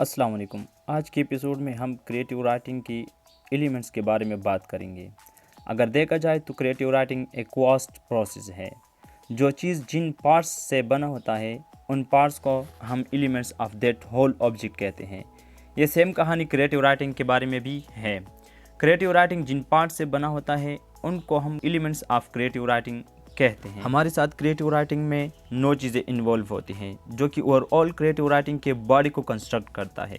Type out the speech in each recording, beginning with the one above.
अस्सलाम वालेकुम। आज के एपिसोड में हम क्रिएटिव राइटिंग की एलिमेंट्स के बारे में बात करेंगे। अगर देखा जाए तो क्रिएटिव राइटिंग एक वास्ट प्रोसेस है। जो चीज़ जिन पार्ट्स से बना होता है उन पार्ट्स को हम elements of that whole object कहते हैं। ये सेम कहानी क्रिएटिव राइटिंग के बारे में भी है। क्रिएटिव राइटिंग जिन पार्ट्स से बना होता है उनको हम एलिमेंट्स ऑफ क्रिएटिव राइटिंग कहते हैं। हमारे साथ क्रिएटिव राइटिंग में 9 चीज़ें इन्वॉल्व होती हैं जो कि ओवरऑल क्रिएटिव राइटिंग के बॉडी को कंस्ट्रक्ट करता है।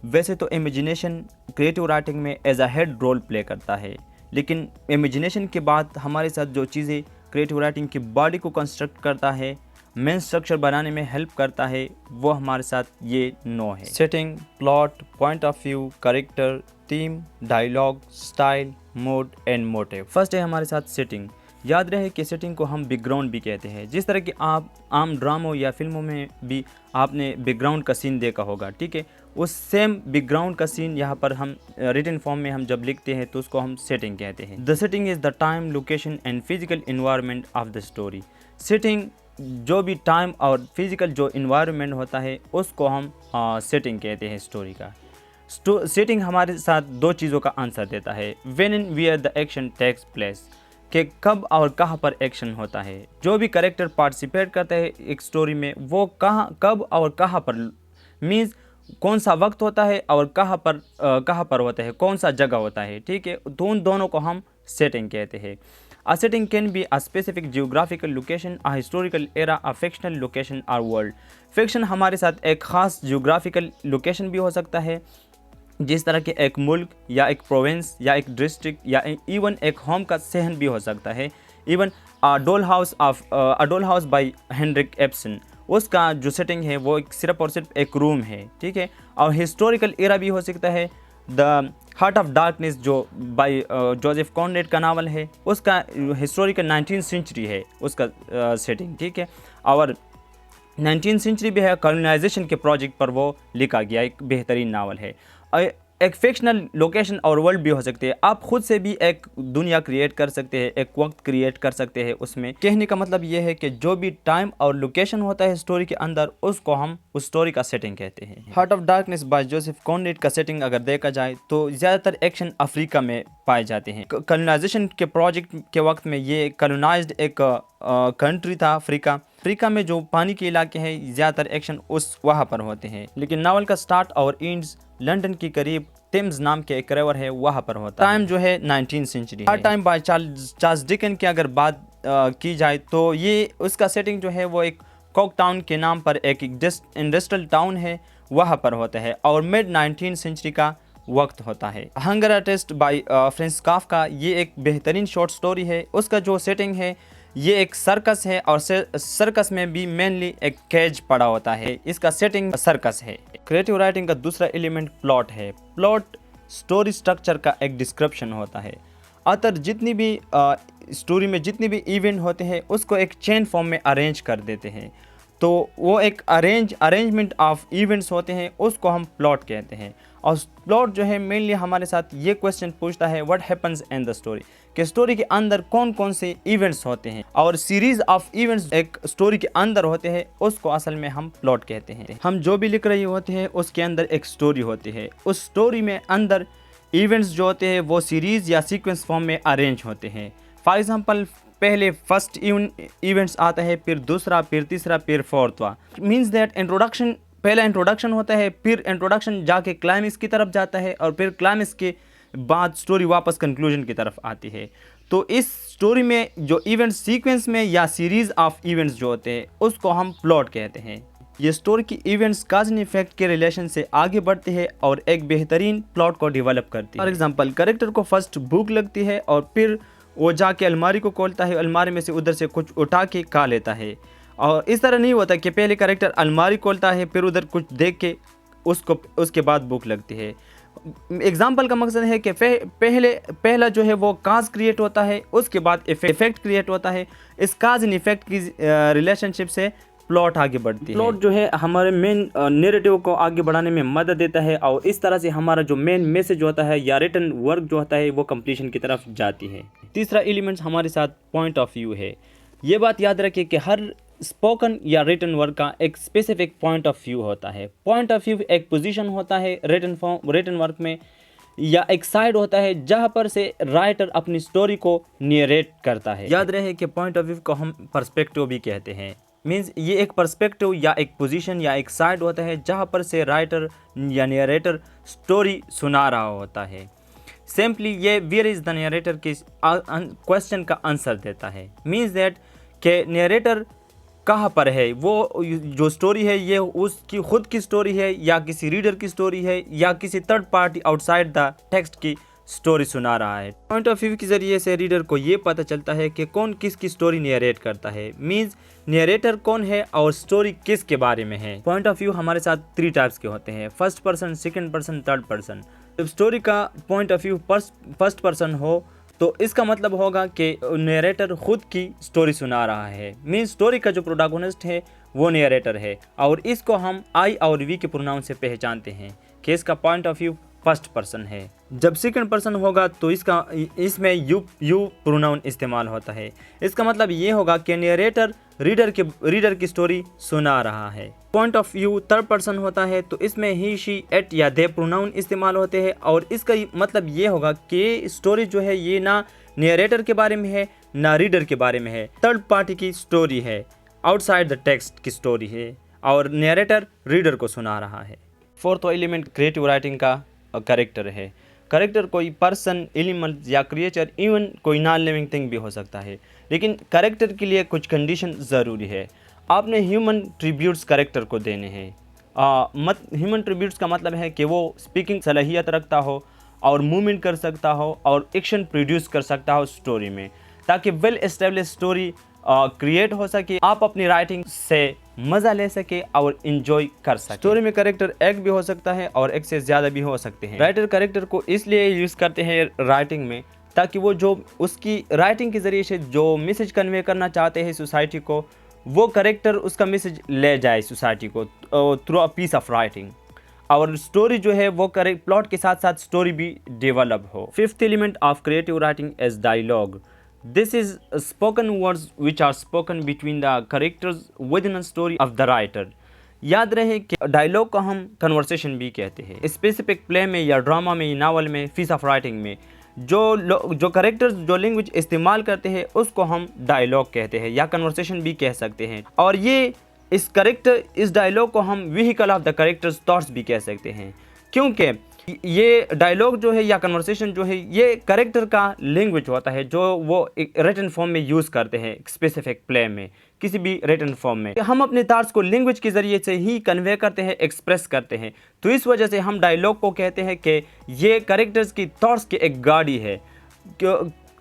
वैसे तो इमेजिनेशन क्रिएटिव राइटिंग में as a head role play करता है, लेकिन इमेजिनेशन के बाद हमारे साथ जो चीज़ें क्रिएटिव राइटिंग की बॉडी को कंस्ट्रक्ट करता है, मेन स्ट्रक्चर बनाने में हेल्प करता है, वो हमारे साथ ये 9 है। Setting, plot, point of view, character, theme, dialogue, style, mood and motive. First है हमारे साथ सेटिंग। याद रहे कि सेटिंग को हम बैकग्राउंड भी कहते हैं। जिस तरह कि आप आम ड्रामों या फिल्मों में भी आपने बैकग्राउंड का सीन देखा होगा, ठीक है, उस सेम बैकग्राउंड का सीन यहाँ पर हम रिटन फॉर्म में हम जब लिखते हैं तो उसको हम सेटिंग कहते हैं। The setting is the time, location and physical environment of the story. Setting जो भी टाइम और फिजिकल जो इन्वायरमेंट होता है उसको हम सेटिंग कहते हैं स्टोरी का। सेटिंग हमारे साथ 2 चीज़ों का आंसर देता है। When and where the action takes place, कि कब और कहाँ पर एक्शन होता है। जो भी कैरेक्टर पार्टिसिपेट करता है एक स्टोरी में वो कब और कहाँ पर मीन्स कौन सा वक्त होता है और कहाँ पर होता है, कौन सा जगह होता है, ठीक है, तो उन दोनों को हम सेटिंग कहते हैं। A setting can be a specific geographical location, a historical era, a fictional location और वर्ल्ड। फिक्शन हमारे साथ एक ख़ास जियोग्राफिकल लोकेशन भी हो सकता है, जिस तरह के एक मुल्क या एक प्रोविंस या एक डिस्ट्रिक्ट या इवन एक होम का सहन भी हो सकता है। इवन डोल हाउस बाय हेनरिक एब्सन, उसका जो सेटिंग है वो सिर्फ और सिर्फ एक रूम है, ठीक है। और हिस्टोरिकल एरा भी हो सकता है। द हार्ट ऑफ डार्कनेस जो बाय जोसेफ कॉनरेड का नावल है, उसका हिस्टोरिकल 19th सेंचुरी है उसका सेटिंग, ठीक है। और 19th सेंचुरी भी है, कॉलोनाइजेशन के प्रोजेक्ट पर वो लिखा गया एक बेहतरीन नावल है। एक फिक्शनल लोकेशन और वर्ल्ड भी हो सकते हैं। आप खुद से भी एक दुनिया क्रिएट कर सकते हैं, एक वक्त क्रिएट कर सकते हैं। उसमें कहने का मतलब ये है कि जो भी टाइम और लोकेशन होता है स्टोरी के अंदर उसको हम उस स्टोरी का सेटिंग कहते हैं। Heart of darkness by Joseph Conrad का सेटिंग अगर देखा जाए तो ज़्यादातर एक्शन अफ्रीका में पाए जाते हैं। कॉलोनाइजेशन के प्रोजेक्ट के वक्त में ये कॉलोनाइज्ड एक कंट्री था अफ्रीका में जो पानी के इलाके हैं ज़्यादातर एक्शन वहाँ पर होते हैं। लेकिन नावल का स्टार्ट और एंड्स लंदन के करीब टेम्स नाम के एक रिवर है वहाँ पर होता है। टाइम जो है 19th century. Hard time by Charles Dickens की अगर बात की जाए तो ये उसका सेटिंग जो है वो एक कॉक टाउन के नाम पर एक इंडस्ट्रियल टाउन है, वहाँ पर होता है और मिड 19th सेंचुरी का वक्त होता है। Hunger artist bye Francis Kafka, ये एक बेहतरीन शॉर्ट स्टोरी है। उसका जो सेटिंग है ये एक सर्कस है और सर्कस में भी मेनली एक केज पड़ा होता है, इसका सेटिंग सर्कस है। क्रिएटिव राइटिंग का दूसरा एलिमेंट प्लॉट है। प्लॉट स्टोरी स्ट्रक्चर का एक डिस्क्रिप्शन होता है। अतर जितनी भी स्टोरी में जितने भी इवेंट होते हैं उसको एक चेन फॉर्म में अरेंज कर देते हैं, तो वो एक अरेंजमेंट ऑफ इवेंट्स होते हैं, उसको हम प्लॉट कहते हैं। और प्लॉट जो है मेनली हमारे साथ ये क्वेश्चन पूछता है what happens in the story, कि स्टोरी के अंदर कौन कौन से इवेंट्स होते हैं और सीरीज ऑफ इवेंट्स एक स्टोरी के अंदर होते हैं, उसको असल में हम प्लॉट कहते हैं। हम जो भी लिख रहे होते हैं उसके अंदर एक स्टोरी होती है, उस स्टोरी में अंदर इवेंट्स जो होते हैं वो सीरीज या सीक्वेंस फॉर्म में अरेंज होते हैं। फॉर एग्जाम्पल पहले फर्स्ट इवेंट्स आता है, फिर दूसरा, फिर तीसरा, फिर फोर्थवा। मीन्स दैट इंट्रोडक्शन, पहला इंट्रोडक्शन होता है, फिर इंट्रोडक्शन जाके क्लाइमेक्स की तरफ जाता है और फिर क्लाइमेक्स के बाद स्टोरी वापस कंक्लूजन की तरफ आती है। तो इस स्टोरी में जो इवेंट सीक्वेंस में या सीरीज ऑफ इवेंट्स जो होते हैं उसको हम प्लॉट कहते हैं। ये स्टोरी की इवेंट्स काज एंड इफेक्ट के रिलेशन से आगे बढ़ते हैं और एक बेहतरीन प्लॉट को डेवलप करती है। फॉर एग्जाम्पल कैरेक्टर को फर्स्ट भूख लगती है और फिर वो जाके अलमारी को खोलता है, अलमारी में से उधर से कुछ उठा के खा लेता है। और इस तरह नहीं होता कि पहले कैरेक्टर अलमारी खोलता है फिर उधर कुछ देख के उसके बाद भूख लगती है। एग्जाम्पल का मकसद है कि पहला जो है वो काज क्रिएट होता है, उसके बाद इफेक्ट क्रिएट होता है। इस काज एंड इफेक्ट की रिलेशनशिप से प्लॉट आगे बढ़ती है। प्लॉट जो है हमारे मेन नैरेटिव को आगे बढ़ाने में मदद देता है और इस तरह से हमारा जो मेन मैसेज होता है या रिटन वर्क जो होता है वो कंप्लीशन की तरफ जाती है। तीसरा एलिमेंट हमारे साथ पॉइंट ऑफ व्यू है। ये बात याद रखिए कि हर स्पोकन या रिटन वर्क का एक स्पेसिफिक पॉइंट ऑफ व्यू होता है। पॉइंट ऑफ व्यू एक पोजीशन होता है रिटन वर्क में, या एक साइड होता है जहाँ पर से राइटर अपनी स्टोरी को नरेट करता है। याद रहे कि पॉइंट ऑफ व्यू को हम पर्सपेक्टिव भी कहते हैं। मीन्स ये एक पर्सपेक्टिव या एक पोजीशन या एक साइड होता है जहाँ पर से राइटर या नरेटर स्टोरी सुना रहा होता है। सिंपली ये वेयर इज़ द नरेटर के क्वेश्चन का आंसर देता है। मीन्स दैट कि नरेटर कहाँ पर है, वो जो स्टोरी है ये उसकी खुद की स्टोरी है या किसी रीडर की स्टोरी है या किसी third party outside the text की स्टोरी सुना रहा है। पॉइंट ऑफ व्यू के ज़रिए से रीडर को ये पता चलता है कि कौन किसकी स्टोरी नरेट करता है। मीन्स नरेटर कौन है और स्टोरी किस के बारे में है। पॉइंट ऑफ व्यू हमारे साथ 3 टाइप्स के होते हैं, first person, second person, third person. जब स्टोरी का point of view first person हो तो इसका मतलब होगा कि नरेटर खुद की स्टोरी सुना रहा है। मीन्स स्टोरी का जो प्रोटैगनिस्ट है वो नरेटर है और इसको हम आई और वी के प्रोनाउन से पहचानते हैं कि इसका point of view first person है। जब सेकंड पर्सन होगा तो इसमें यू प्रोनाउन इस्तेमाल होता है। इसका मतलब ये होगा कि नरेटर रीडर की स्टोरी सुना रहा है। Point of view third person होता है तो इसमें ही, शी, एट या दे प्रोनाउन इस्तेमाल होते हैं और इसका मतलब ये होगा कि स्टोरी जो है ये ना नरेटर के बारे में है ना रीडर के बारे में है, थर्ड पार्टी की स्टोरी है, आउटसाइड द टेक्स्ट की स्टोरी है और नरेटर रीडर को सुना रहा है। फोर्थ एलिमेंट क्रिएटिव राइटिंग का कैरेक्टर है। कैरेक्टर कोई पर्सन, एलिमेंट या क्रिएचर, इवन कोई नॉन लिविंग थिंग भी हो सकता है, लेकिन कैरेक्टर के लिए कुछ कंडीशन ज़रूरी है। आपने ह्यूमन ट्रिब्यूट्स कैरेक्टर को देने हैं। ह्यूमन ट्रिब्यूट्स का मतलब है कि वो स्पीकिंग सलाहियत रखता हो और मूवमेंट कर सकता हो और एक्शन प्रोड्यूस कर सकता हो स्टोरी में, ताकि वेल एस्टेब्लिश स्टोरी क्रिएट हो सके, आप अपनी राइटिंग से मज़ा ले सके और इन्जॉय कर सके। स्टोरी में कैरेक्टर एक भी हो सकता है और एक से ज़्यादा भी हो सकते हैं। राइटर कैरेक्टर को इसलिए यूज़ करते हैं राइटिंग में ताकि वो जो उसकी राइटिंग के ज़रिए से जो मैसेज कन्वे करना चाहते हैं सोसाइटी को, वो कैरेक्टर उसका मैसेज ले जाए सोसाइटी को through a piece of writing. और स्टोरी जो है वो प्लॉट के साथ साथ स्टोरी भी डेवलप हो। Fifth element of creative writing is dialogue. This is spoken words which are spoken between the characters within a story of the writer. याद रहे कि डायलॉग को हम कन्वर्सेशन भी कहते हैं। स्पेसिफिक प्ले में या ड्रामा में या नावल में, पीस ऑफ राइटिंग में जो कैरेक्टर्स जो लैंग्वेज इस्तेमाल करते हैं उसको हम डायलॉग कहते हैं या कन्वर्सेशन भी कह सकते हैं। और ये इस डायलॉग को हम vehicle of the characters thoughts भी कह सकते हैं, क्योंकि ये डायलॉग जो है या कन्वर्सेशन जो है ये कैरेक्टर का लैंग्वेज होता है जो वो एक रिटन फॉर्म में यूज़ करते हैं स्पेसिफिक प्ले में, किसी भी रिटन फॉर्म में। हम अपने थॉट्स को लैंग्वेज के ज़रिए से ही कन्वे करते हैं, एक्सप्रेस करते हैं। तो इस वजह से हम डायलॉग को कहते हैं कि ये कैरेक्टर्स की थॉट्स की एक गाड़ी है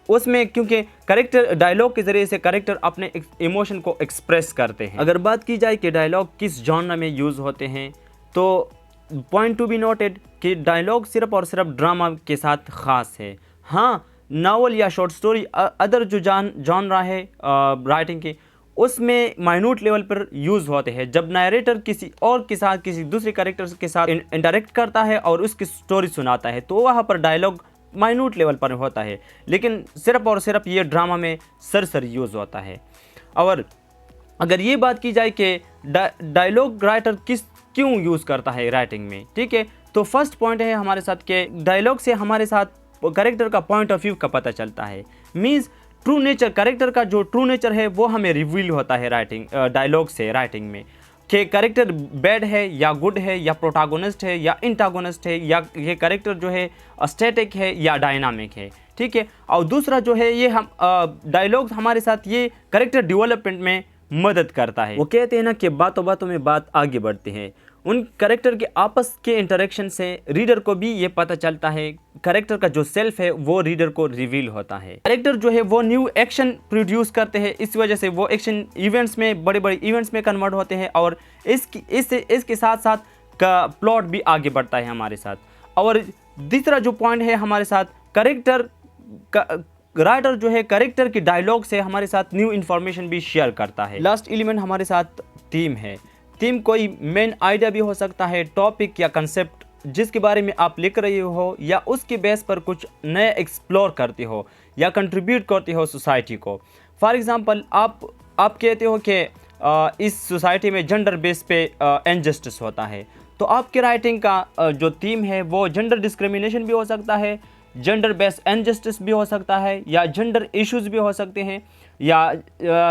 उसमें, क्योंकि कैरेक्टर डायलॉग के ज़रिए से कैरेक्टर अपने इमोशन को एक्सप्रेस करते हैं। अगर बात की जाए कि डायलॉग किस जॉनर में यूज़ होते हैं तो पॉइंट टू बी नोटेड कि डायलॉग सिर्फ और सिर्फ ड्रामा के साथ ख़ास है। हाँ, नावल या शॉर्ट स्टोरी अदर जो जॉनरा है राइटिंग के, उसमें माइन्यूट लेवल पर यूज़ होते हैं। जब नरेटर किसी और के साथ किसी दूसरे कैरेक्टर के साथ इंटरेक्ट करता है और उसकी स्टोरी सुनाता है तो वहाँ पर डायलॉग माइन्यूट लेवल पर होता है, लेकिन सिर्फ और सिर्फ ये ड्रामा में सरसरी यूज़ होता है। और अगर ये बात की जाए कि डायलॉग राइटर क्यों यूज़ करता है राइटिंग में, ठीक है, तो फर्स्ट पॉइंट है हमारे साथ के डायलॉग से हमारे साथ कैरेक्टर का पॉइंट ऑफ व्यू का पता चलता है। मीन्स ट्रू नेचर, कैरेक्टर का जो ट्रू नेचर है वो हमें रिवील होता है डायलॉग से राइटिंग में, कि कैरेक्टर बैड है या गुड है या प्रोटैगनिस्ट है या इंटागोनिस्ट है, या ये कैरेक्टर जो है स्टैटिक है या डायनामिक है, ठीक है। और दूसरा जो है ये हम डायलॉग हमारे साथ ये कैरेक्टर डेवलपमेंट में मदद करता है। वो कहते हैं ना कि बातों बातों में बात आगे बढ़ती है। उन कैरेक्टर के आपस के इंटरेक्शन से रीडर को भी ये पता चलता है, कैरेक्टर का जो सेल्फ है वो रीडर को रिवील होता है। कैरेक्टर जो है वो न्यू एक्शन प्रोड्यूस करते हैं, इस वजह से वो एक्शन इवेंट्स में, बड़े बड़े इवेंट्स में कन्वर्ट होते हैं और इसके साथ साथ का प्लॉट भी आगे बढ़ता है हमारे साथ। और दूसरा जो पॉइंट है हमारे साथ, कैरेक्टर का राइटर जो है कैरेक्टर की डायलॉग से हमारे साथ न्यू इन्फॉर्मेशन भी शेयर करता है। लास्ट एलिमेंट हमारे साथ थीम है। थीम कोई मेन आइडिया भी हो सकता है, टॉपिक या कंसेप्ट जिसके बारे में आप लिख रहे हो या उसके बेस पर कुछ नया एक्सप्लोर करते हो या कंट्रीब्यूट करते हो सोसाइटी को। फॉर एग्जांपल आप कहते हो कि इस सोसाइटी में जेंडर बेस पे इनजस्टिस होता है। तो आपकी राइटिंग का जो थीम है वो जेंडर डिस्क्रिमिनेशन भी हो सकता है, जेंडर बेस्ड इनजस्टिस भी हो सकता है, या जेंडर इश्यूज भी हो सकते हैं, या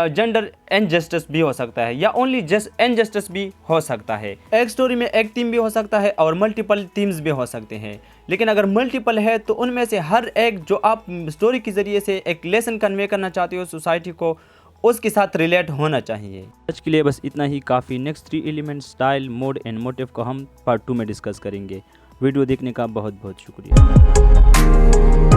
जेंडर इनजस्टिस भी हो सकता है, या ओनली जस्ट इनजस्टिस भी हो सकता है। एक स्टोरी में एक थीम भी हो सकता है और मल्टीपल थीम्स भी हो सकते हैं। लेकिन अगर मल्टीपल है तो उनमें से हर एक जो आप स्टोरी के ज़रिए से एक लेसन कन्वे करना चाहते हो सोसाइटी को, उसके साथ रिलेट होना चाहिए। आज के लिए बस इतना ही काफ़ी। Next 3 element style, mode and motive को हम पार्ट 2 में डिस्कस करेंगे। वीडियो देखने का बहुत बहुत शुक्रिया।